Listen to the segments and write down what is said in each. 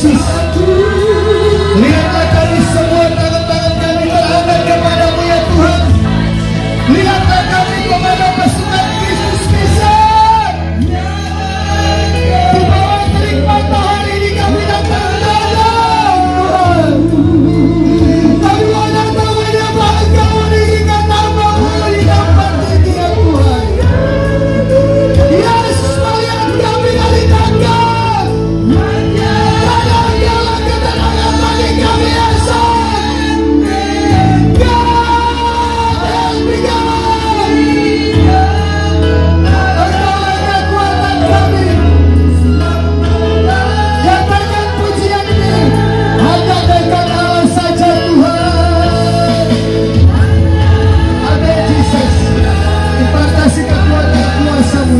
Yesus. Lihatlah kami semua, tangan-tangan kami terangkat kepadamu ya Tuhan. Lihatlah kami kepada pasukan Kristus besar. Di bawah terik matahari ini kami datang dalam Tuhan. Kami mau datang menyembah Engkau, meninggikan nama-Mu di tempat ini ya Tuhan. Yesus, melihat kami dari takkan. Karena Dialah ketenangan bagi kami esok. God has begun. Engkaulah kekuatan kami. Nyatakan pujian ini hanya dekat Allah saja Tuhan. Amin Jesus. Impartasi kekuatan kuasa-Mu,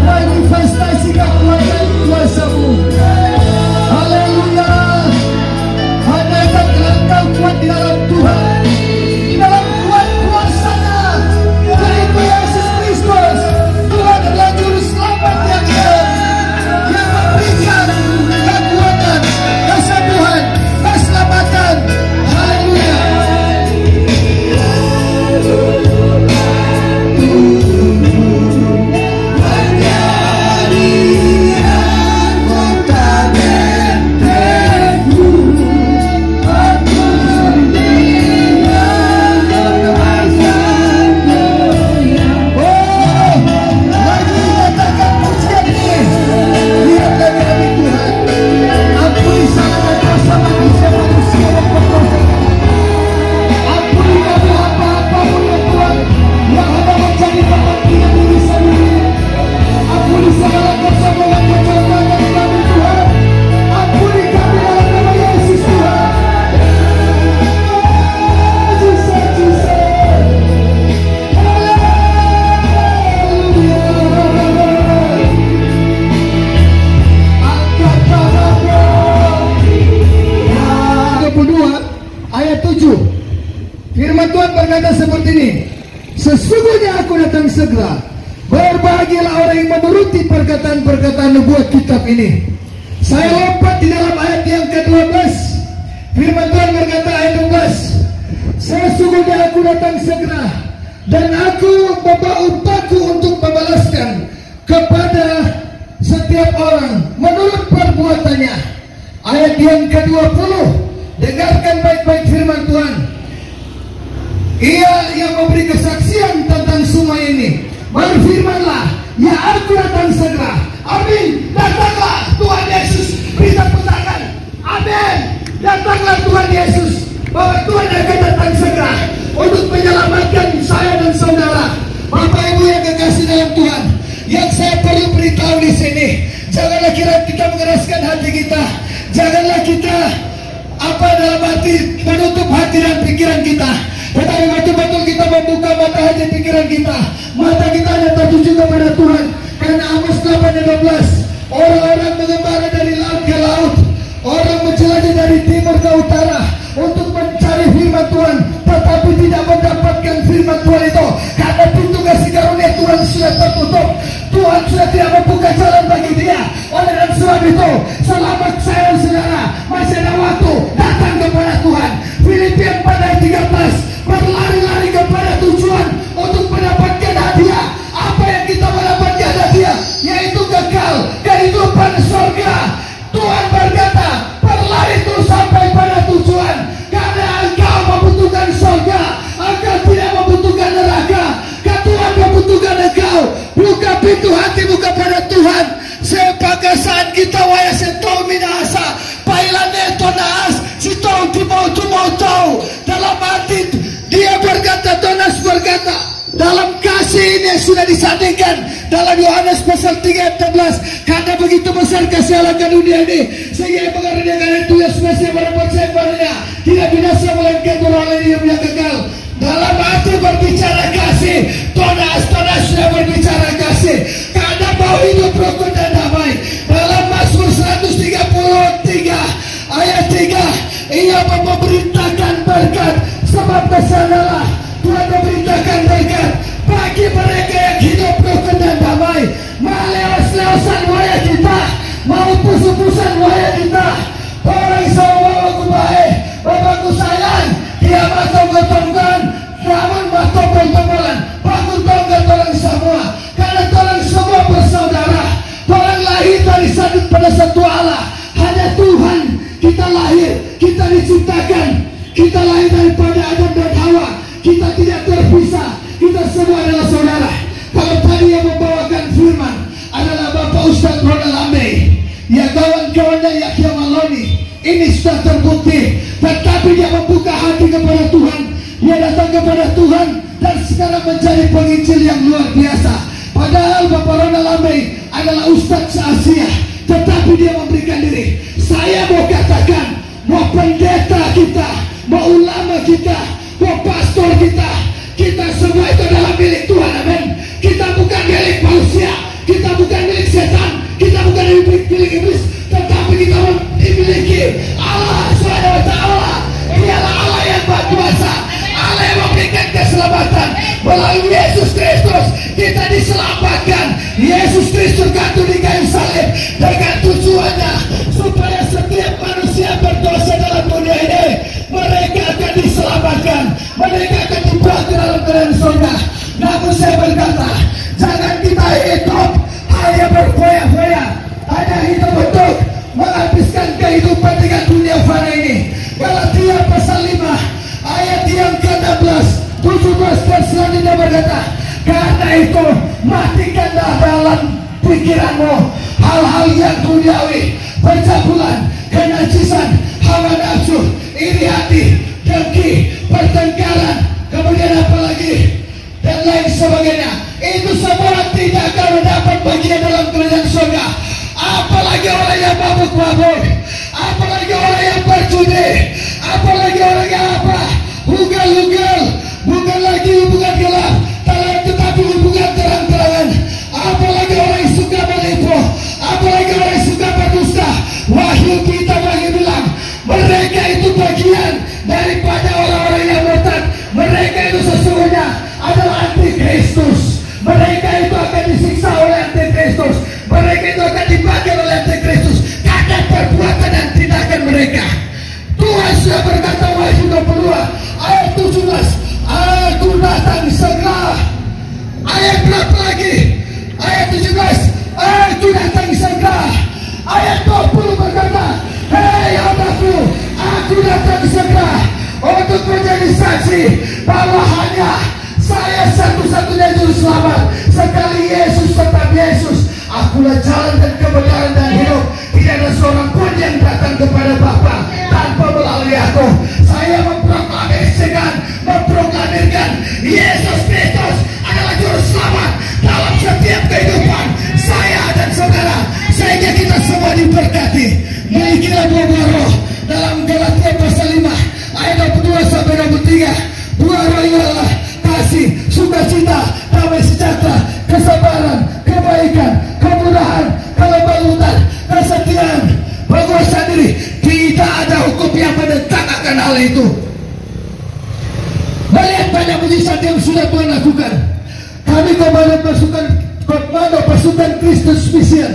manifestasi kekuatan kuasa-Mu. Haleluya. Hanya Engkau kuat di dalam Tuhan, di dalam kuat kuasa-Nya, yaitu Yesus Kristus. Tuhan adalah juru selamat yang hidup, yang memberikan kekuatan, kesembuhan, keselamatan. Haleluya. Ayat 7, firman Tuhan berkata seperti ini, sesungguhnya aku datang segera. Berbahagialah orang yang menuruti perkataan-perkataan nubuat kitab ini. Saya lompat di dalam ayat yang ke-12. Firman Tuhan berkata ayat 12, sesungguhnya aku datang segera, dan aku membawa upahku untuk membalaskan kepada setiap orang menurut perbuatannya. Ayat yang ke-20, dengarkan baik-baik firman Tuhan. Ia yang memberi kesaksian tentang semua ini berfirmanlah, ya aku datang segera. Amin. Datanglah Tuhan Yesus. Beri tepuk tangan. Amin. Datanglah Tuhan Yesus, bahwa Tuhan akan datang segera untuk menyelamatkan saya dan saudara. Bapak Ibu yang kekasih dalam Tuhan, yang saya perlu beritahu di sini, janganlah kira kita mengeraskan hati kita. Janganlah kita dalam hati menutup hati dan pikiran kita, tetapi betul-betul kita membuka mata hati pikiran kita. Mata kita hanya tertuju kepada Tuhan. Karena Amos 8:12, orang-orang mengembara dari laut ke laut, orang menjelajah dari timur ke utara untuk mencari firman Tuhan, tetapi tidak mendapatkan firman Tuhan itu karena pintu kasih karunia Tuhan sudah tertutup. Tuhan sudah tidak membuka jalan bagi dia. Oleh sebab itu, selamat saya dan saudara, masih ada waktu, datang kepada Tuhan. Filipi 4:13, berlari-lari kepada tujuan untuk mendapatkan hadiah. Apa yang kita mendapatkan hadiah, yaitu kekal kehidupan surga. Tuhan berkata, berlari terus sampai pada tujuan, karena engkau membutuhkan surga, engkau tidak membutuhkan neraka. Tuhan membutuhkan engkau. Buka pintu hatimu kepada Tuhan. Sepakasan kita waya setau minasa, pailane tonas, sitau tu mau tahu. Dalam hati dia berkata, Tonas berkata, dalam kasih ini sudah disandingkan dalam Yohanes pasal 3:14, karena begitu besar kasih Allah ke dunia ini, sehingga mengaruniakan itu yang spesial pada percaya padanya, tidak binasa melainkan beroleh hidup yang kekal. Dalam hati berbicara kasih, Tonas sudah berbicara kasih, karena mau hidup rukun dan damai. Dalam Mazmur 133 ayat 3, ia memerintahkan berkat, sebab kesanalah Tuhan memerintahkan berkat bagi mereka yang hidup rukun dan damai. Meleos-leosan waya kita, mau pusu-pusan waya kita, bersandut pada satu Allah. Hanya Tuhan kita lahir, kita diciptakan, kita lahir daripada Adam dan Hawa. Kita tidak terpisah, kita semua adalah saudara. Kalau tadi yang membawakan firman adalah Bapak Ustaz Ronald Ambe, ya kawan-kawannya Yahya Maloni, ini sudah terbukti. Tetapi dia membuka hati kepada Tuhan, dia datang kepada Tuhan, dan sekarang menjadi penginjil yang luar biasa. Padahal Bapak Ronald Ambe adalah Ustaz se-Asia, tetapi dia memberikan diri. Saya mau katakan, mau pendeta kita, mau ulama kita, mau pastor kita, kita semua itu adalah milik Tuhan. Amin. Kita bukan milik manusia, kita bukan milik setan, kita bukan milik iblis, tetapi kita memiliki Allah SWT. Dialah Allah yang berkuasa, Allah yang memberikan keselamatan. Melalui Yesus Kristus kita diselamatkan. Yesus Kristus gantung di kayu salib dengan tujuannya supaya setiap manusia berdosa dalam dunia ini, mereka akan diselamatkan, mereka akan dibawa ke dalam kerajaan surga. Namun saya berkata, jangan kita hidup hanya berfoya-foya, hanya hidup untuk menghabiskan kehidupan dengan dunia fana ini. Galatia pasal 5 ayat yang ke-16, 17 dan selanjutnya berkata, karena itu matikanlah dalam pikiranmu hal-hal yang duniawi, percabulan, kenajisan, hawa nafsu, iri hati, dengki, pertengkaran, kemudian apa lagi, dan lain sebagainya. Itu semua tidak akan mendapat bagian dalam kerajaan surga. Apalagi orang yang mabuk-mabuk, apalagi orang yang berjudi, apalagi orang yang apa, ugal-ugal, bukan lagi hubungan gelap, tetapi hubungan terang-terangan. Apalagi orang yang suka menipu, apalagi orang yang suka berdusta. Wahyu kita bagi bilang, mereka itu bagian daripada orang-orang yang murtad. Mereka itu sesungguhnya adalah antikristus. Mereka itu akan disiksa oleh antikristus. Mereka itu akan dibakar oleh antikristus karena perbuatan dan tindakan mereka. Tuhan sudah berkata, Wahyu 22 ayat 17, aku datang segera. Ayat berapa lagi? Ayat 17, aku datang segera. Ayat 20 berkata, hei anakku, aku datang segera untuk menjadi saksi bahwa hanya saya satu-satunya juru selamat. Sekali Yesus tetap Yesus, akulah jalan dan kebenaran dan hidup. Tidak ada seorang pun yang datang kepada Bapa tanpa melalui aku. Saya memproklamirkan Yesus Kristus adalah juru selamat dalam setiap kehidupan saya dan saudara, sehingga kita semua diberkati. Milikilah buah-buah roh dalam Galatia pasal 5 ayat 22 sampai 23. Buah roh ialah kasih, sukacita, damai sejahtera, kesabaran, kebaikan, kemurahan, kelemah lembut, kesetiaan, penguasaan diri. Tidak ada hukum yang menentang hal itu. Melihat banyak mujizat yang sudah Tuhan lakukan, kami komando pasukan Kristus Mission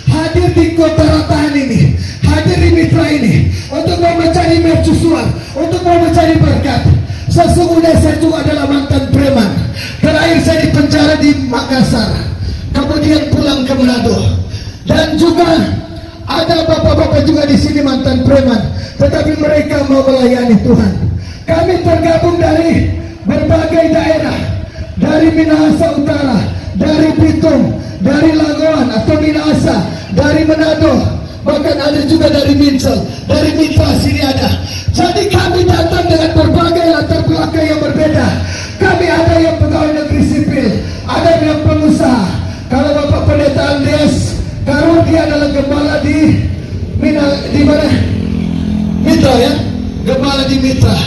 hadir di kota Ratahan ini, hadir di mitra ini untuk mau mencari mercusuar, untuk mau mencari berkat. Sesungguhnya saya juga adalah mantan preman. Terakhir saya di penjara di Makassar, kemudian pulang ke Manado, dan juga ada bapak-bapak juga di sini mantan preman, tetapi mereka mau melayani Tuhan. Kami tergabung dari berbagai daerah, dari Minahasa Utara, dari Bitung, dari Lagoan atau Minahasa, dari Manado, bahkan ada juga dari Mincel, dari Mitra sini ada. Jadi kami datang dengan berbagai latar belakang yang berbeda. Kami ada yang pegawai negeri sipil, ada yang pengusaha. Kalau Bapak Pendeta Andreas Karun, dia adalah gembala di mana? Mitra ya, gembala di Mitra.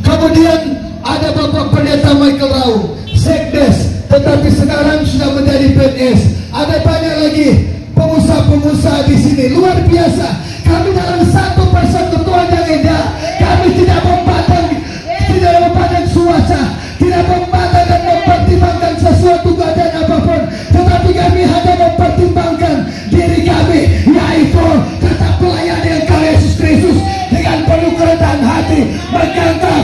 Kemudian ada Bapak Pendeta Michael Rau, Sekdes, tetapi sekarang sudah menjadi PNS. Ada banyak lagi pengusaha-pengusaha di sini, luar biasa. Kami dalam satu persatu Tuhan yang indah. Kami tidak memandang cuaca, tidak memandang dan mempertimbangkan sesuatu keadaan apapun, tetapi kami hanya mempertimbangkan diri kami, yaitu tetap melayani Engkau Yesus Kristus dengan penuh kerendahan hati, menganggap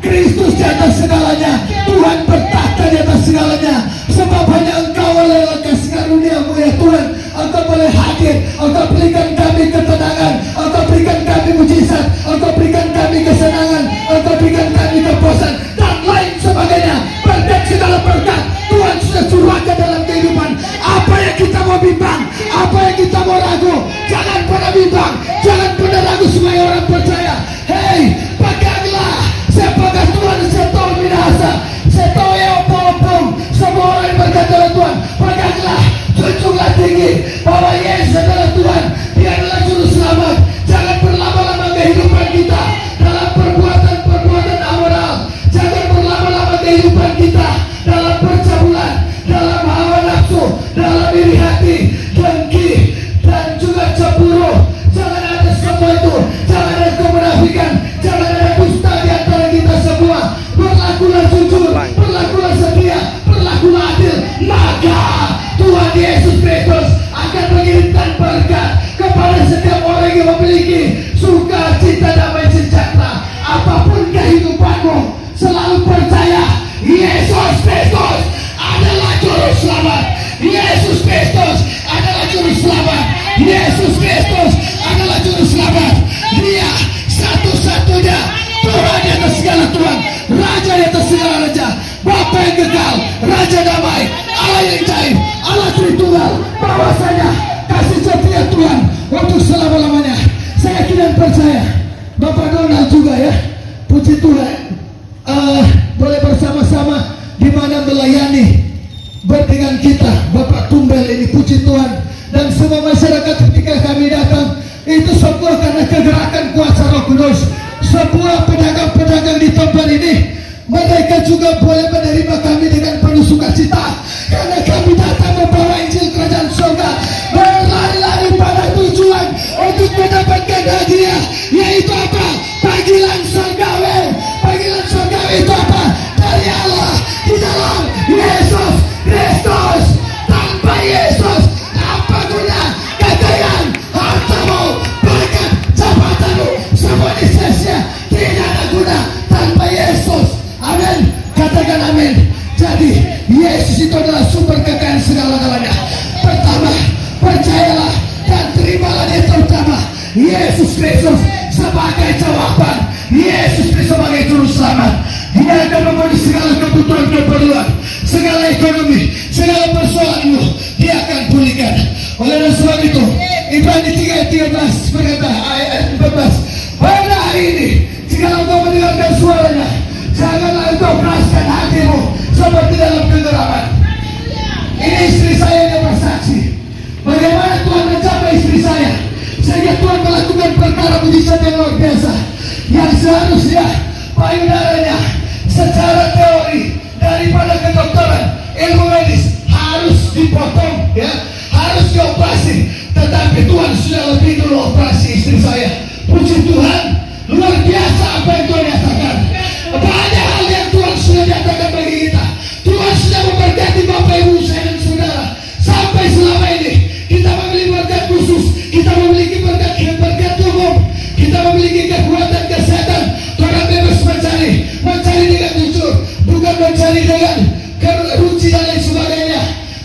Kristus di atas segalanya, Tuhan bertahta di atas segalanya. Sebab hanya Engkau oleh kasih karunia-Mu ya Tuhan, Engkau boleh hadir, Engkau maka Tuhan Yesus Kristus akan mengirimkan berkat kepada setiap orang yang memiliki sukacita, damai sejahtera. Apapun kehidupanmu, selalu percaya Yesus Kristus adalah juru selamat. Yesus Kristus adalah juru selamat. Yesus Kristus adalah juru selamat. Dia satu-satunya Tuhan di atas segala Tuhan, Raja di atas segala Raja, Bapa yang kekal, Raja damai, Allah yang ajaib, Allah Tritunggal. Bahwasanya kasih setia Tuhan untuk selama-lamanya. Saya yakin dan percaya Bapak Donald juga ya, puji Tuhan, boleh bersama-sama di mana melayani dengan kita Bapak Tumbel ini, puji Tuhan. Dan semua masyarakat ketika kami datang itu semua karena kegerakan kuasa Roh Kudus. Sebuah pedagang-pedagang di tempat ini, mereka juga boleh menerima kami dengan penuh sukacita, karena kami datang membawa Injil Kerajaan Surga, berlari-lari pada tujuan untuk mendapatkan hadiah, yaitu apa? Panggilan surgawi. Panggilan surgawi itu apa? Dari Allah di dalam Yesus Kristus. Tanpa Yesus, apa guna kekayaan, hartamu, berkat, jabatanmu, semua sia-sia, tidak ada guna tanpa Yesus. Amin. Katakan amin. Jadi Yesus itu adalah sumber kekayaan segala-galanya. Pertama, percayalah dan terimalah Dia terutama, Yesus Kristus sebagai jawaban, Yesus Kristus sebagai juru selamat. Dia akan memenuhi segala kebutuhan keperluan, segala ekonomi, segala persoalanmu Dia akan pulihkan. Oleh sebab itu Ibrani 3:13 berkata, ayat 14, pada hari ini jika engkau mendengarkan suaranya, janganlah engkau keraskan hatimu seperti dalam kegelapan. Ini istri saya yang bersaksi bagaimana Tuhan mencapai istri saya, sehingga Tuhan melakukan perkara mujizat yang luar biasa, yang seharusnya payudaranya secara teori daripada kedokteran, ilmu medis harus dipotong, ya, harus dioperasi, tetapi Tuhan sudah lebih dulu operasi istri saya. Puji Tuhan, luar biasa apa yang Tuhan nyatakan. Banyak hal yang Tuhan sudah nyatakan bagi kita. Tuhan sudah memberkati Bapak Ibu saya dan saudara. Sampai selama ini kita memiliki berkat khusus, kita memiliki berkat umum, kita memiliki kekuatan kesehatan. Orang bebas mencari dengan jujur, bukan mencari dengan keruci dan lain sebagainya.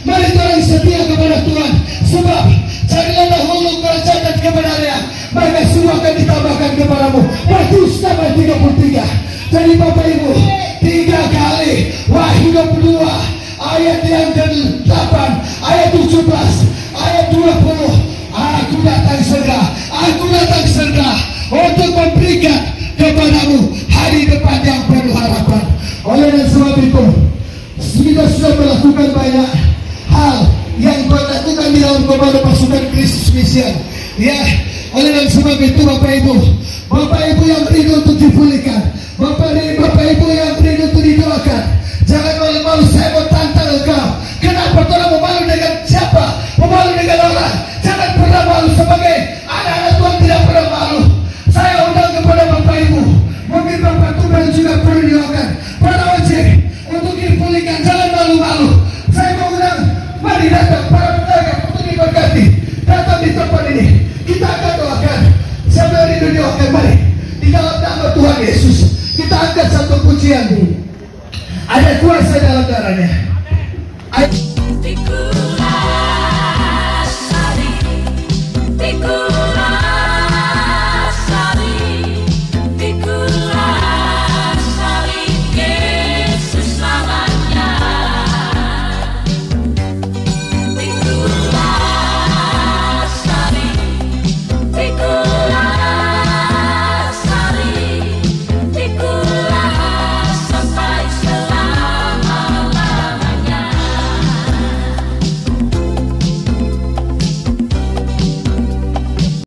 Mari orang setia kepada Tuhan, sebab carilah dahulu kerajaan dan kebenaran, maka semua akan ditambahkan kepadamu. Matius 6:33. Jadi Bapak Ibu, 3 kali Wahyu 22 ayat yang ke-8, ayat 17, ayat 20, aku datang segera, aku datang segera untuk memberikan kepadamu hari depan yang penuh harapan. Oleh sebab itu kita sudah melakukan banyak hal yang Tuhan lakukan di dalam komando pasukan Kristus Mission, ya. Oleh sebab itu Bapak Ibu yang rindu untuk dipulihkan, Bapak Ibu yang rindu untuk didoakan, jangan